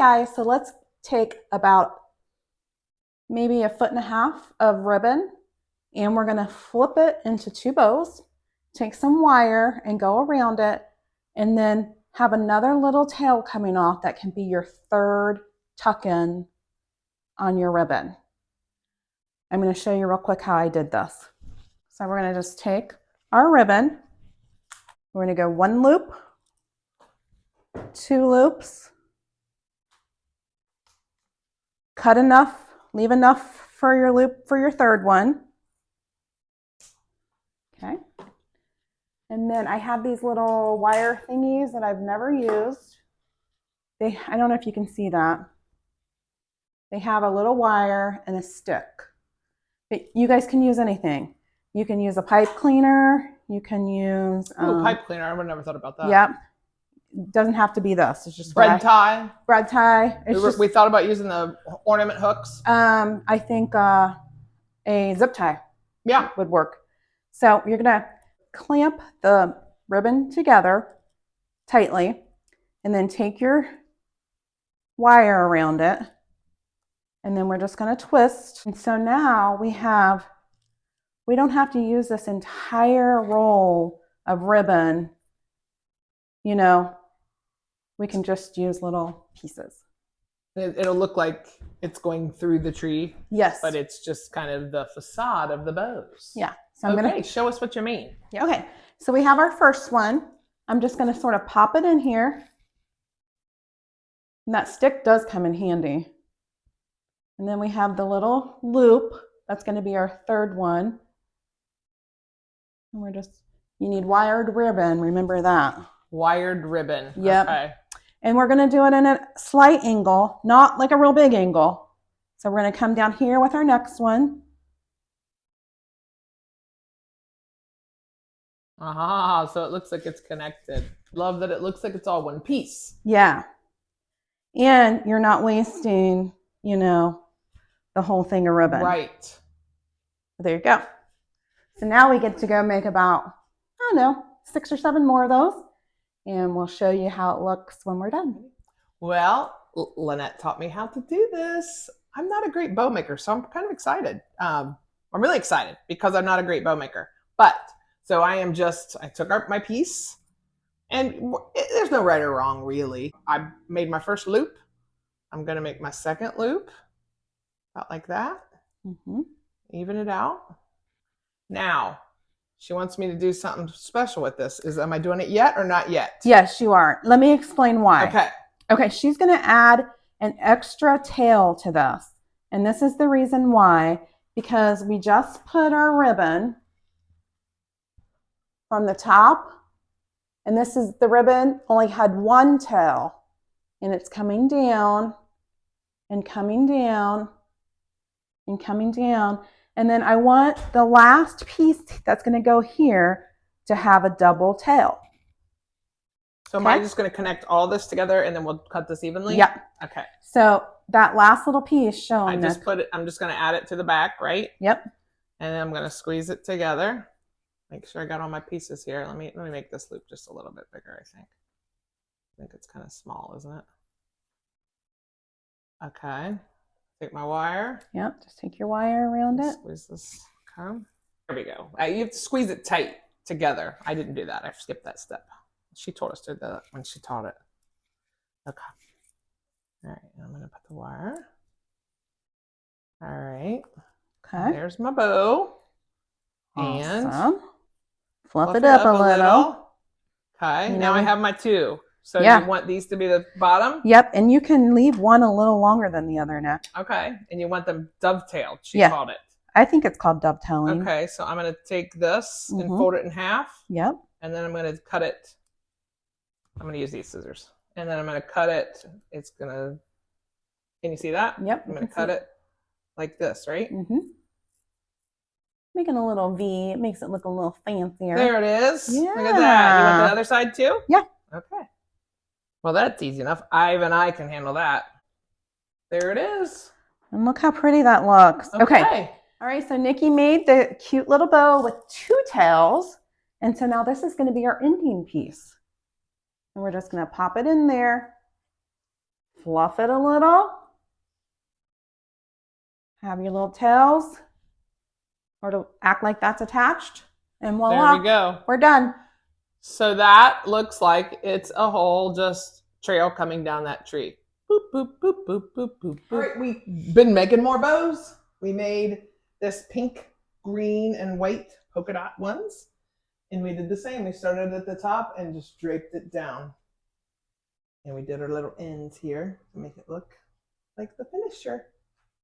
guys, so let's take about maybe 1.5 feet of ribbon, and we're gonna flip it into 2 bows, take some wire and go around it, and then have another little tail coming off that can be your 3rd tuck-in on your ribbon. I'm gonna show you real quick how I did this. So we're gonna just take our ribbon, we're gonna go 1 loop, 2 loops, cut enough, leave enough for your loop for your 3rd one. Okay. And then I have these little wire thingies that I've never used. I don't know if you can see that. They have a little wire and a stick. But you guys can use anything. You can use a pipe cleaner. You can use... pipe cleaner. I would have never thought about that. Yep. It doesn't have to be this. It's just bread tie. Bread tie. We thought about using the ornament hooks. I think a zip tie would work. So you're going to clamp the ribbon together tightly and then take your wire around it, and then we're just going to twist. And so now we don't have to use this entire roll of ribbon, you know, we can just use little pieces. It'll look like it's going through the tree. Yes. But it's just kind of the facade of the bows. Yeah. So I'm gonna show us what you mean. Yeah, okay. So we have our first one. I'm just going to sort of pop it in here. And that stick does come in handy. And then we have the little loop. That's going to be our 3rd one. And you need wired ribbon. Remember that. Wired ribbon. Yep. Okay. And we're going to do it in a slight angle, not like a real big angle. So we're going to come down here with our next one. Aha, so it looks like it's connected. Love that it looks like it's all one piece. Yeah. And you're not wasting, you know, the whole thing of ribbon. Right. There you go. So now we get to go make about, I don't know, 6 or 7 more of those. And we'll show you how it looks when we're done. Well, Lynette taught me how to do this. I'm not a great bow maker, so I'm kind of excited. I'm really excited because I'm not a great bow maker. But, so I took out my piece, and there's no right or wrong, really. I made my first loop. I'm going to make my 2nd loop, about like that. Even it out. Now, she wants me to do something special with this. Am I doing it yet or not yet? Yes, you are. Let me explain why. Okay. Okay, she's going to add an extra tail to this. And this is the reason why, because we just put our ribbon from the top, and this is the ribbon only had 1 tail, and it's coming down and coming down and coming down. And then I want the last piece that's going to go here to have a double tail. So am I just going to connect all this together and then we'll cut this evenly? Yeah. Okay. So that last little piece showing. I'm just going to add it to the back, right? Yep. And then I'm going to squeeze it together. Make sure I got all my pieces here. Let me make this loop just a little bit bigger, I think. I think it's kind of small, isn't it? Okay. Take my wire. Yep, just take your wire around it. Squeeze this. Okay. There we go. You have to squeeze it tight together. I didn't do that. I skipped that step. She told us to do that when she taught it. Okay. All right. I'm going to put the wire. All right. Okay. There's my bow. Awesome. And fluff it up a little. Okay. Now I have my 2. So yeah. You want these to be the bottom? Yep. And you can leave one a little longer than the other neck. Okay. And you want them dovetailed, she called it. I think it's called dovetailing. Okay. So I'm going to take this and fold it in half. Yep. And then I'm going to cut it. I'm going to use these scissors. And then I'm going to cut it. It's going to, can you see that? Yep. I'm going to cut it like this, right? Making a little V. It makes it look a little fancier. There it is. Yeah. Look at that. You want the other side too? Yeah. Okay. Well, that's easy enough. Even I can handle that. There it is. And look how pretty that looks. Okay. All right. So Nikki made the cute little bow with 2 tails. And so now this is going to be our ending piece. And we're just going to pop it in there, fluff it a little. Have your little tails, or to act like that's attached. And voila, there we go. We're done. So that looks like it's a whole just trail coming down that tree. Boop, boop, boop, boop, boop, boop, boop. All right, we've been making more bows. We made this pink, green, and white polka dot ones. And we did the same. We started at the top and just draped it down. And we did our little ends here to make it look like the finisher.